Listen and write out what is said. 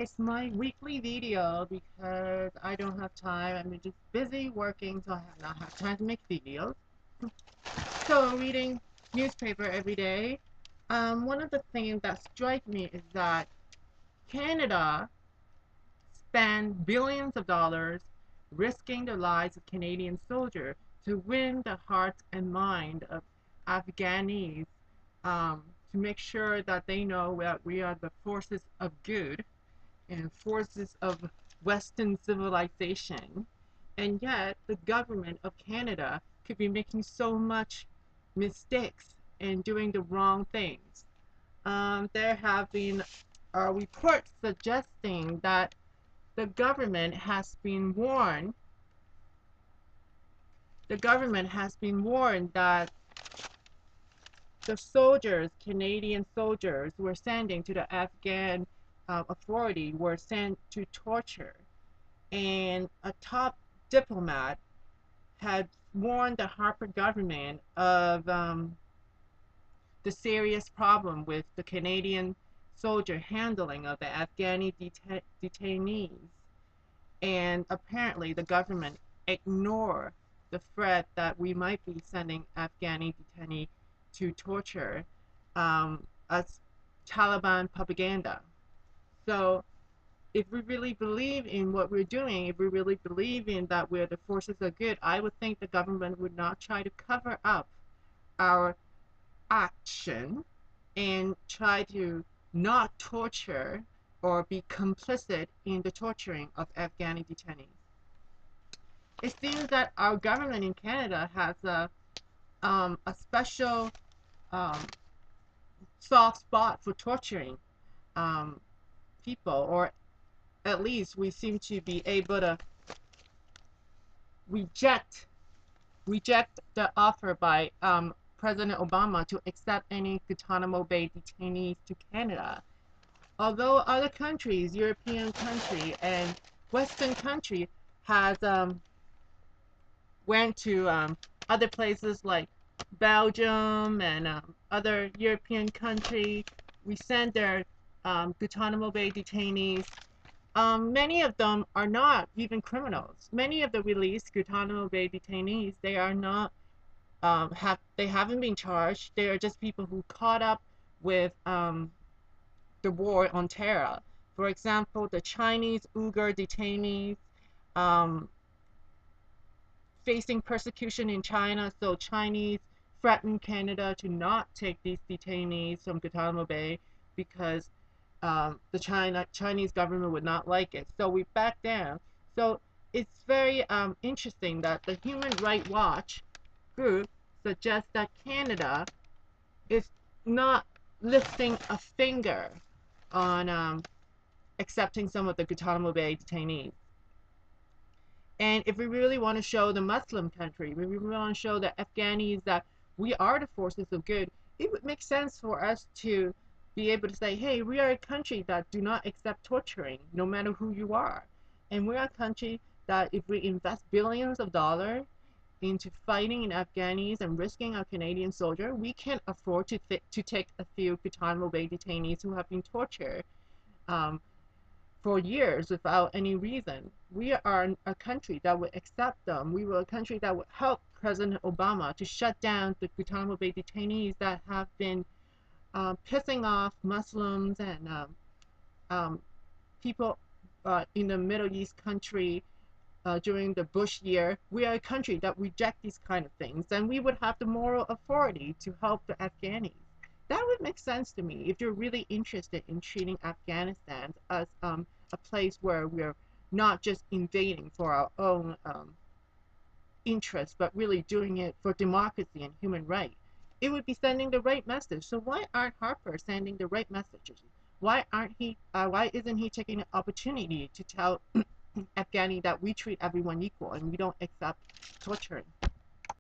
It's my weekly video because I don't have time. I'm just busy working, so I have not have time to make videos. So I'm reading newspaper every day. One of the things that strike me is that Canada spent billions of dollars risking the lives of Canadian soldiers to win the hearts and mind of Afghanis, to make sure that they know that we are the forces of good and forces of Western civilization, and yet the government of Canada could be making so much mistakes and doing the wrong things. There have been reports suggesting that the government has been warned. The government has been warned that the soldiers, Canadian soldiers, were sending to the Afghan authority were sent to torture. And a top diplomat had warned the Harper government of the serious problem with the Canadian soldier handling of the Afghani detainees. And apparently the government ignored the threat that we might be sending Afghani detainees to torture as Taliban propaganda. So if we really believe in what we're doing, if we really believe in that we're the forces of good, I would think the government would not try to cover up our action and try to not torture or be complicit in the torturing of Afghani detainees. It seems that our government in Canada has a special um, soft spot for torturing um, people, or at least we seem to be able to reject reject the offer by President Obama to accept any Guantanamo Bay detainees to Canada. Although other countries, European country and Western country, has went to other places like Belgium and other European country, we sent their Guantanamo Bay detainees. Many of them are not even criminals. Many of the released Guantanamo Bay detainees, they are not they haven't been charged. They are just people who caught up with the war on terror. For example, the Chinese Uyghur detainees um, facing persecution in China. So Chinese threatened Canada to not take these detainees from Guantanamo Bay because the Chinese government would not like it. So we backed down. So it's very interesting that the Human Rights Watch group suggests that Canada is not lifting a finger on accepting some of the Guantanamo Bay detainees. And if we really want to show the Muslim country, if we really want to show the Afghanis that we are the forces of good, it would make sense for us to be able to say, hey, we are a country that do not accept torturing, no matter who you are. And we're a country that if we invest billions of dollars into fighting in Afghanis and risking our Canadian soldier, we can't afford to take a few Guantanamo Bay detainees who have been tortured for years without any reason. We are a country that would accept them. We were a country that would help President Obama to shut down the Guantanamo Bay detainees that have been pissing off Muslims and people in the Middle East country during the Bush year. We are a country that reject these kind of things, and we would have the moral authority to help the Afghanis. That would make sense to me if you're really interested in treating Afghanistan as a place where we're not just invading for our own interests, but really doing it for democracy and human rights. It would be sending the right message. So why aren't Harper sending the right messages? Why aren't he? Why isn't he taking the opportunity to tell Afghani that we treat everyone equal and we don't accept torturing?